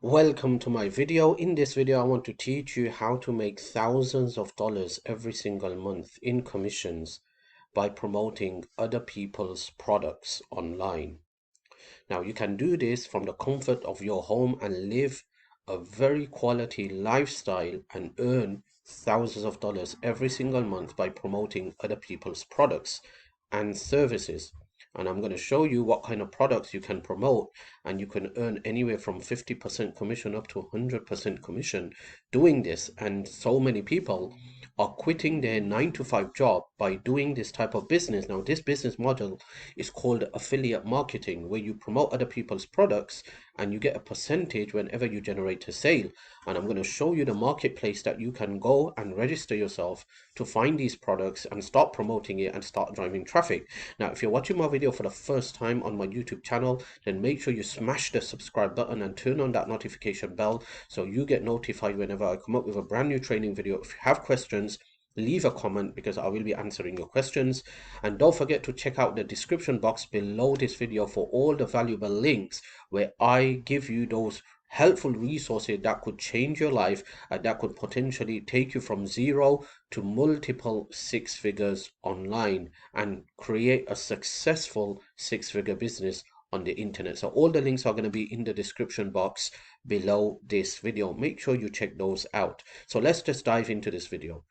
Welcome to my video. In this video, I want to teach you how to make thousands of dollars every single month in commissions by promoting other people's products online. Now, you can do this from the comfort of your home and live a very quality lifestyle and earn thousands of dollars every single month by promoting other people's products and services. And I'm going to show you what kind of products you can promote, and you can earn anywhere from 50% commission up to 100% commission doing this. And so many people are quitting their 9 to 5 job by doing this type of business. Now, this business model is called affiliate marketing, where you promote other people's products and you get a percentage whenever you generate a sale. And I'm going to show you the marketplace that you can go and register yourself to find these products and start promoting it and start driving traffic. Now, if you're watching my video for the first time on my YouTube channel, then make sure you smash the subscribe button and turn on that notification bell so you get notified whenever I come up with a brand new training video. If you have questions, leave a comment because I will be answering your questions. And don't forget to check out the description box below this video for all the valuable links where I give you those helpful resources that could change your life and that could potentially take you from zero to multiple six figures online and create a successful six-figure business on the internet. So all the links are going to be in the description box below this video. Make sure you check those out. So let's just dive into this video.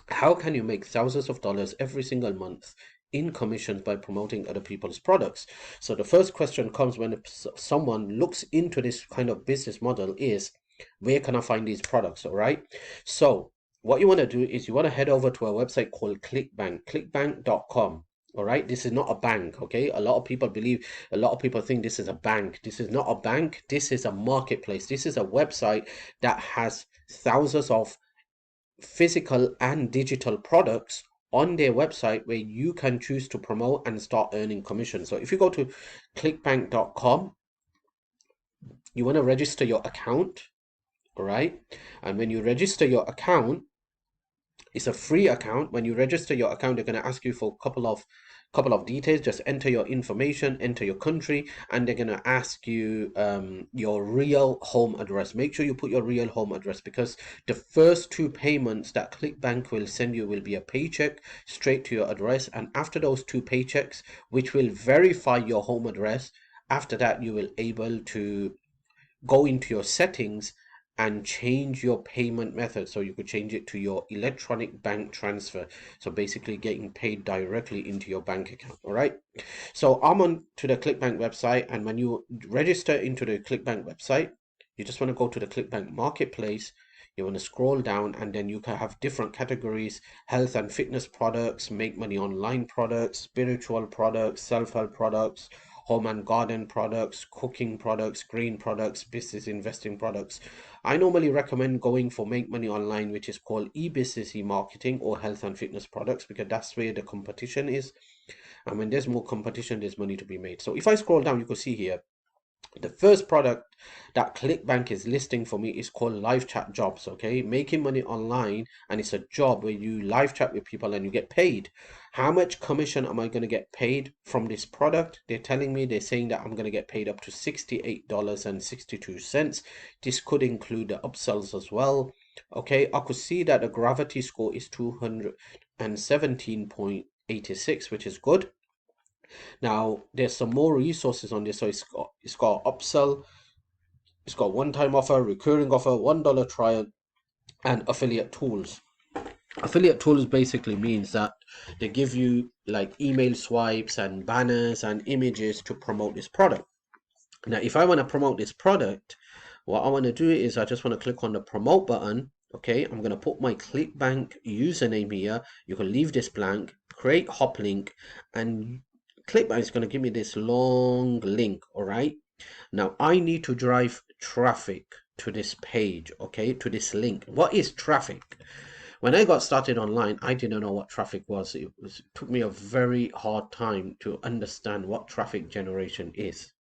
How can you make thousands of dollars every single month in commissions by promoting other people's products? So the first question comes when someone looks into this kind of business model is, where can I find these products? All right. So what you want to do is you want to head over to a website called Clickbank, clickbank.com. All right, this is not a bank, okay? A lot of people think this is a bank. This is not a bank. This is a marketplace. This is a website that has thousands of physical and digital products on their website where you can choose to promote and start earning commission. So if you go to clickbank.com, you want to register your account, all right? And when you register your account, it's a free account. When you register your account, they're going to ask you for a couple of details. Just enter your information, enter your country, and they're going to ask you your real home address. Make sure you put your real home address because the first two payments that Clickbank will send you will be a paycheck straight to your address, and after those two paychecks, which will verify your home address, after that you will able to go into your settings and change your payment method. So you could change it to your electronic bank transfer, so basically getting paid directly into your bank account. All right, so I'm on to the Clickbank website, and when you register into the Clickbank website, you just want to go to the Clickbank marketplace. You want to scroll down, and then you can have different categories: health and fitness products, make money online products, spiritual products, self-help products, home and garden products, cooking products, green products, business investing products. I normally recommend going for make money online, which is called e-business e-marketing, or health and fitness products, because that's where the competition is. And when there's more competition, there's money to be made. So if I scroll down, you can see here, the first product that Clickbank is listing for me is called live chat jobs. Okay, making money online, and it's a job where you live chat with people and you get paid. How much commission am I going to get paid from this product? They're saying that I'm going to get paid up to $68.62. This could include the upsells as well. Okay, I could see that the gravity score is 217.86, which is good. Now there's some more resources on this. So it's got upsell, it's got one-time offer, recurring offer, $1 trial, and affiliate tools. Affiliate tools basically means that they give you like email swipes and banners and images to promote this product. Now if I want to promote this product, what I want to do is I just want to click on the promote button. Okay, I'm going to put my Clickbank username here. You can leave this blank, create hop link, and Clickbank is going to give me this long link. All right, now I need to drive traffic to this page, okay, to this link. What is traffic? When I got started online, I didn't know what traffic was. It took me a very hard time to understand what traffic generation is.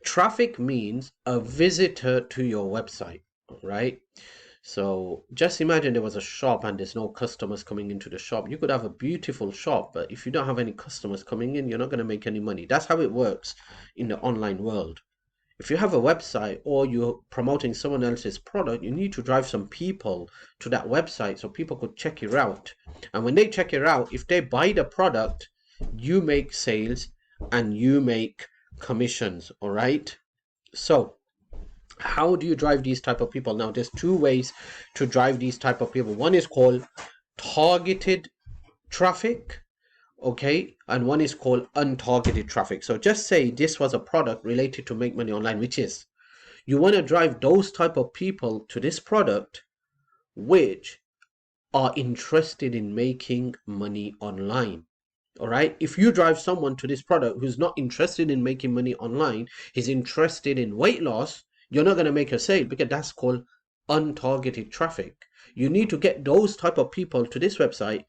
Traffic means a visitor to your website, right? So just imagine there was a shop and there's no customers coming into the shop. You could have a beautiful shop, but if you don't have any customers coming in, you're not going to make any money. That's how it works in the online world. If you have a website or you're promoting someone else's product, you need to drive some people to that website so people could check it out. And when they check it out, if they buy the product, you make sales and you make commissions. All right. So how do you drive these type of people? Now there's two ways to drive these type of people. One is called targeted traffic, okay, and one is called untargeted traffic. So just say this was a product related to make money online, which is you want to drive those type of people to this product which are interested in making money online. All right. If you drive someone to this product who's not interested in making money online, he's interested in weight loss, you're not going to make a sale because that's called untargeted traffic. You need to get those type of people to this website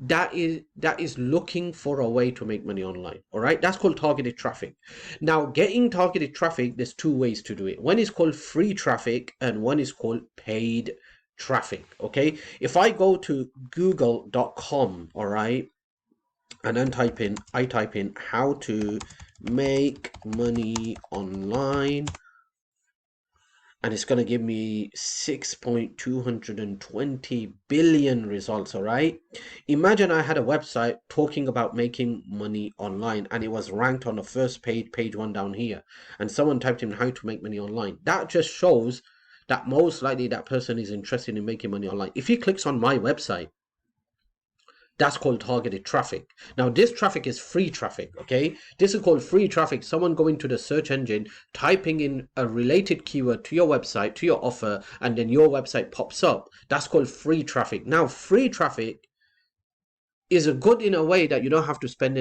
that is looking for a way to make money online. All right, that's called targeted traffic. Now getting targeted traffic, there's two ways to do it. One is called free traffic and one is called paid traffic. Okay, if I go to google.com, all right, and then I type in how to make money online, and it's going to give me 6.220 billion results. All right, imagine I had a website talking about making money online and it was ranked on the first page, page one down here, and someone typed in how to make money online. That just shows that most likely that person is interested in making money online. If he clicks on my website, that's called targeted traffic. Now, this traffic is free traffic, okay? This is called free traffic. Someone going to the search engine, typing in a related keyword to your website, to your offer, and then your website pops up. That's called free traffic. Now, free traffic is a good in a way that you don't have to spend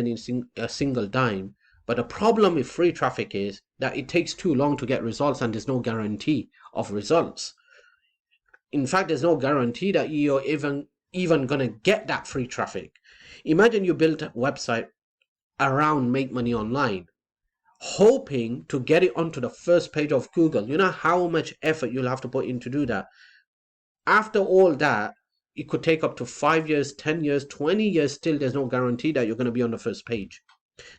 a single dime. But the problem with free traffic is that it takes too long to get results and there's no guarantee of results. In fact, there's no guarantee that you're even gonna get that free traffic. Imagine you built a website around make money online, hoping to get it onto the first page of Google. You know how much effort you'll have to put in to do that. After all that, it could take up to 5 years, 10 years, 20 years. Still, there's no guarantee that you're going to be on the first page.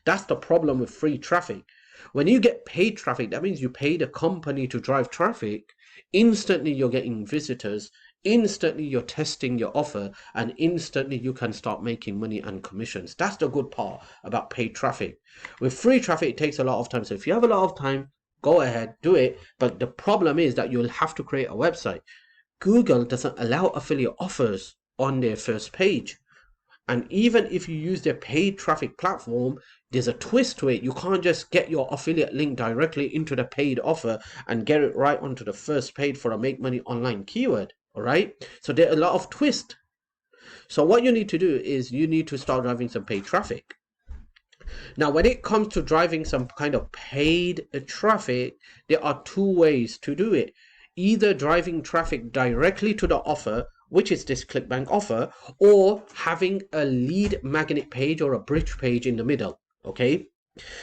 That's the problem with free traffic. When you get paid traffic, that means you pay the company to drive traffic. Instantly, you're getting visitors. Instantly, you're testing your offer, and instantly, you can start making money and commissions. That's the good part about paid traffic. With free traffic, it takes a lot of time. So if you have a lot of time, go ahead, do it. But the problem is that you'll have to create a website. Google doesn't allow affiliate offers on their first page. And even if you use their paid traffic platform, there's a twist to it. You can't just get your affiliate link directly into the paid offer and get it right onto the first page for a make money online keyword. All right. So there are a lot of twists. So what you need to do is you need to start driving some paid traffic. Now, when it comes to driving some kind of paid traffic, there are two ways to do it. Either driving traffic directly to the offer, which is this Clickbank offer, or having a lead magnet page or a bridge page in the middle. Okay.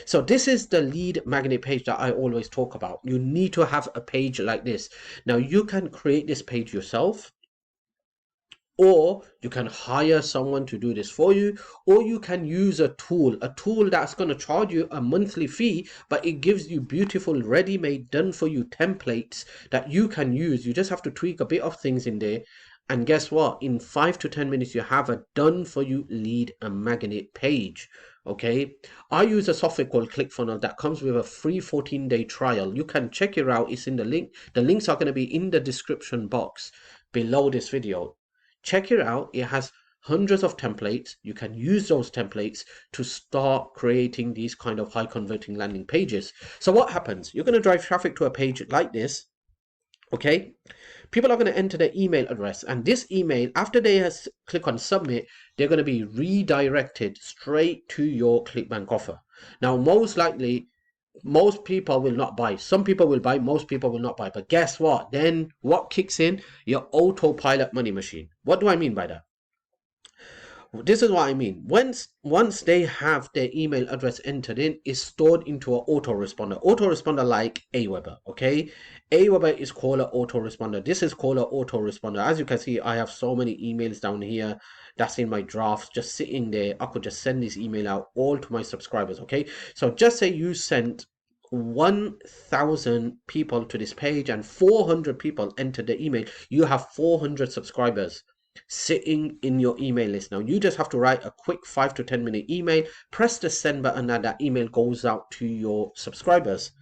So this is the lead magnet page that I always talk about. You need to have a page like this. Now you can create this page yourself, or you can hire someone to do this for you, or you can use a tool that's going to charge you a monthly fee, but it gives you beautiful ready-made done for you templates that you can use. You just have to tweak a bit of things in there, and guess what, in 5 to 10 minutes you have a done for you lead and magnet page. Okay, I use a software called ClickFunnels that comes with a free 14-day trial. You can check it out. It's in the link. The links are going to be in the description box below this video. Check it out. It has hundreds of templates. You can use those templates to start creating these kind of high converting landing pages. So what happens? You're going to drive traffic to a page like this. Okay, people are going to enter their email address, and this email, after they click on submit, they're going to be redirected straight to your Clickbank offer. Now, most likely, most people will not buy. Some people will buy, most people will not buy. But guess what? Then what kicks in? Your autopilot money machine. What do I mean by that? This is what I mean. Once they have their email address entered in, it's stored into an autoresponder. Autoresponder like Aweber, okay? Aweber is called an autoresponder. This is called an autoresponder. As you can see, I have so many emails down here that's in my drafts just sitting there. I could just send this email out all to my subscribers, okay? So just say you sent 1,000 people to this page and 400 people enter the email, you have 400 subscribers sitting in your email list. Now you just have to write a quick 5 to 10 minute email, press the send button, and that email goes out to your subscribers,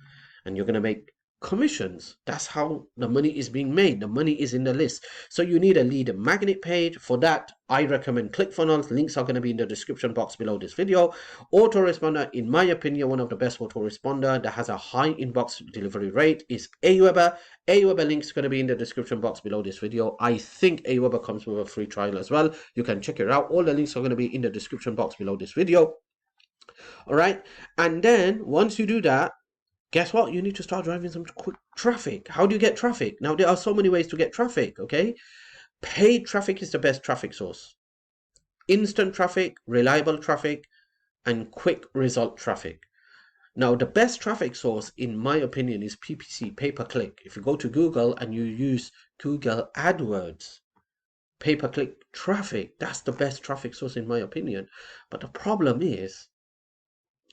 and you're going to make commissions. That's how the money is being made. The money is in the list. So you need a lead magnet page. For that, I recommend ClickFunnels. Links are going to be in the description box below this video. Autoresponder, in my opinion, one of the best autoresponder that has a high inbox delivery rate is Aweber. Aweber link is going to be in the description box below this video. I think Aweber comes with a free trial as well. You can check it out. All the links are going to be in the description box below this video. All right. And then once you do that, guess what? You need to start driving some quick traffic. How do you get traffic? Now, there are so many ways to get traffic, okay? Paid traffic is the best traffic source. Instant traffic, reliable traffic, and quick result traffic. Now, the best traffic source, in my opinion, is PPC, pay-per-click. If you go to Google and you use Google AdWords, pay-per-click traffic, that's the best traffic source, in my opinion. But the problem is,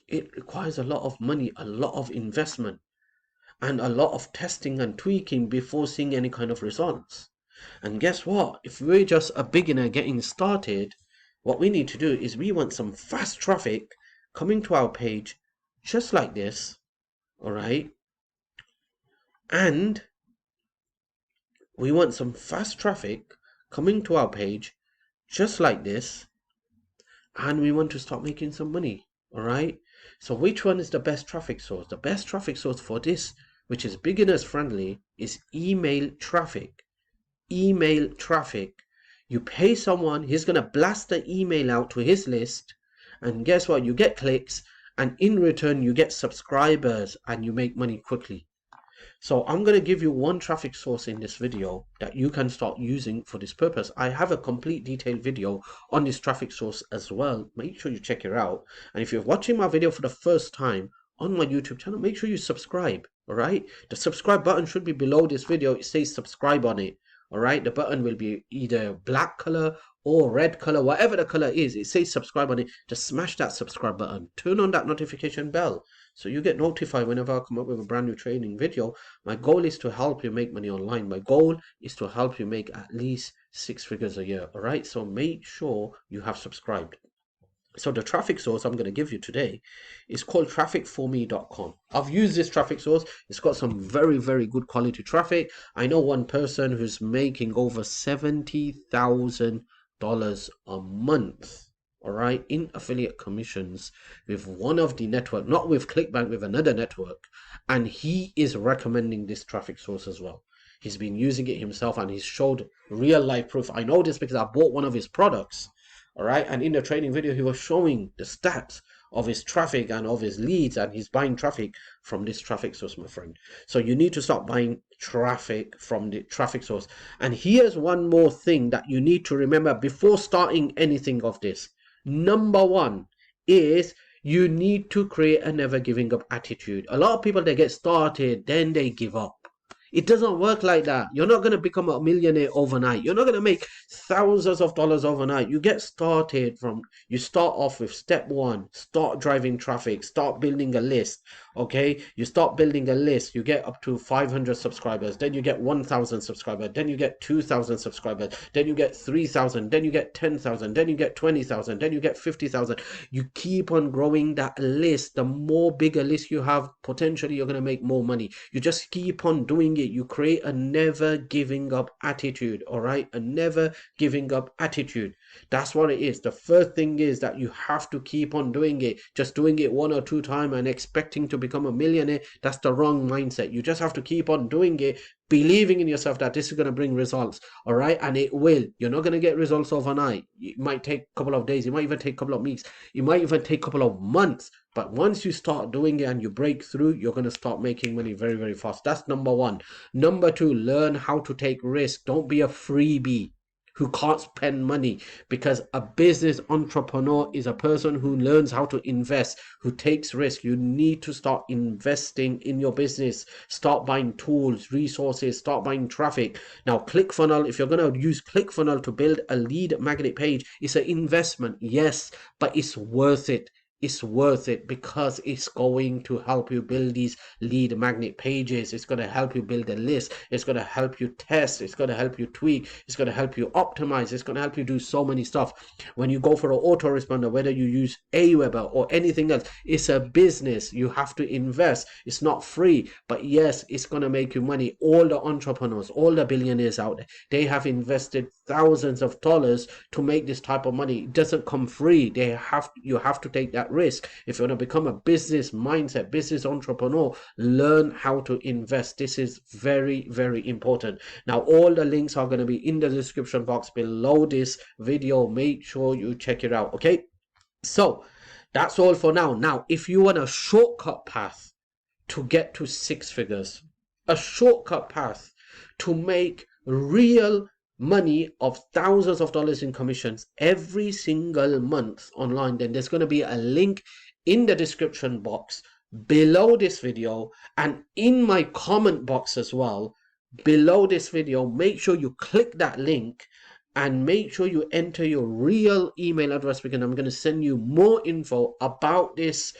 it requires a lot of money, a lot of investment, and a lot of testing and tweaking before seeing any kind of results. And guess what? If we're just a beginner getting started, what we need to do is we want some fast traffic coming to our page just like this, all right? And we want some fast traffic coming to our page just like this, and we want to start making some money, all right? So which one is the best traffic source? The best traffic source for this, which is beginners friendly, is email traffic. Email traffic. You pay someone, he's going to blast the email out to his list, and guess what? You get clicks, and in return you get subscribers, and you make money quickly. So I'm going to give you one traffic source in this video that you can start using for this purpose. I have a complete detailed video on this traffic source as well. Make sure you check it out. And if you're watching my video for the first time on my YouTube channel, make sure you subscribe. All right. The subscribe button should be below this video. It says subscribe on it. All right. The button will be either black color or red color, whatever the color is. It says subscribe on it. Just smash that subscribe button. Turn on that notification bell, so you get notified whenever I come up with a brand new training video. My goal is to help you make money online. My goal is to help you make at least 6 figures a year. All right. So make sure you have subscribed. So the traffic source I'm going to give you today is called trafficforme.com. I've used this traffic source. It's got some very, very good quality traffic. I know one person who's making over $70,000 a month, all right, in affiliate commissions with one of the network, not with Clickbank, with another network. And he is recommending this traffic source as well. He's been using it himself, and he's showed real life proof. I know this because I bought one of his products. All right. And in the training video, he was showing the stats of his traffic and of his leads, and he's buying traffic from this traffic source, my friend. So you need to start buying traffic from the traffic source. And here's one more thing that you need to remember before starting anything of this. Number one is you need to create a never giving up attitude. A lot of people, they get started, then they give up. It doesn't work like that. You're not going to become a millionaire overnight. You're not going to make thousands of dollars overnight. You get started from, you start off with step one, start driving traffic, start building a list. Okay. You start building a list. You get up to 500 subscribers. Then you get 1,000 subscribers. Then you get 2,000 subscribers. Then you get 3,000. Then you get 10,000. Then you get 20,000. Then you get 50,000. You keep on growing that list. The more bigger list you have, potentially you're going to make more money. You just keep on doing it. You create a never giving up attitude. All right. A never giving up attitude. That's what it is. The first thing is that you have to keep on doing it. Just doing it 1 or 2 times and expecting to become a millionaire, that's the wrong mindset. You just have to keep on doing it, believing in yourself that this is going to bring results. All right. And it will. You're not going to get results overnight. It might take a couple of days. It might even take a couple of weeks. It might even take a couple of months. But once you start doing it and you break through, you're going to start making money very, very fast. That's number one. Number two, learn how to take risks. Don't be a freebie who can't spend money, because a business entrepreneur is a person who learns how to invest, who takes risk. You need to start investing in your business. Start buying tools, resources, start buying traffic. Now, ClickFunnels, if you're going to use ClickFunnels to build a lead magnet page, it's an investment, yes, but it's worth it. it's worth it because it's going to help you build these lead magnet pages. It's going to help you build a list. It's going to help you test. It's going to help you tweak. It's going to help you optimize. It's going to help you do so many stuff. When you go for an autoresponder, whether you use Aweber or anything else, it's a business. You have to invest. It's not free, but yes, it's going to make you money. All the entrepreneurs, all the billionaires out there, they have invested thousands of dollars to make this type of money. It doesn't come free. You have to take that risk. If you want to become a business mindset, business entrepreneur, learn how to invest. This is very, very important. Now, all the links are going to be in the description box below this video. Make sure you check it out. Okay, so that's all for now. Now, if you want a shortcut path to get to 6 figures, a shortcut path to make real money of thousands of dollars in commissions every single month online, then there's going to be a link in the description box below this video and in my comment box as well below this video. Make sure you click that link and make sure you enter your real email address, because I'm going to send you more info about this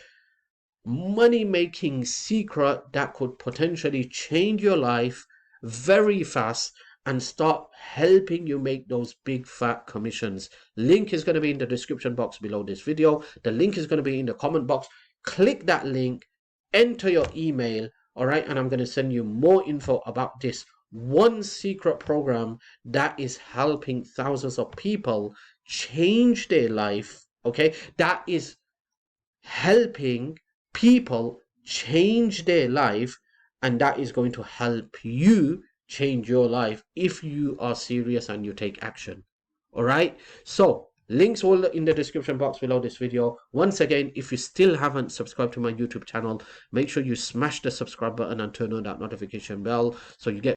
money making secret that could potentially change your life very fast and start helping you make those big fat commissions. Link is going to be in the description box below this video. The link is going to be in the comment box. Click that link, enter your email, all right, and I'm going to send you more info about this one secret program that is helping thousands of people change their life. Okay, that is helping people change their life, and that is going to help you change your life if you are serious and you take action. All right, so links all in the description box below this video. Once again, if you still haven't subscribed to my YouTube channel, make sure you smash the subscribe button and turn on that notification bell so you get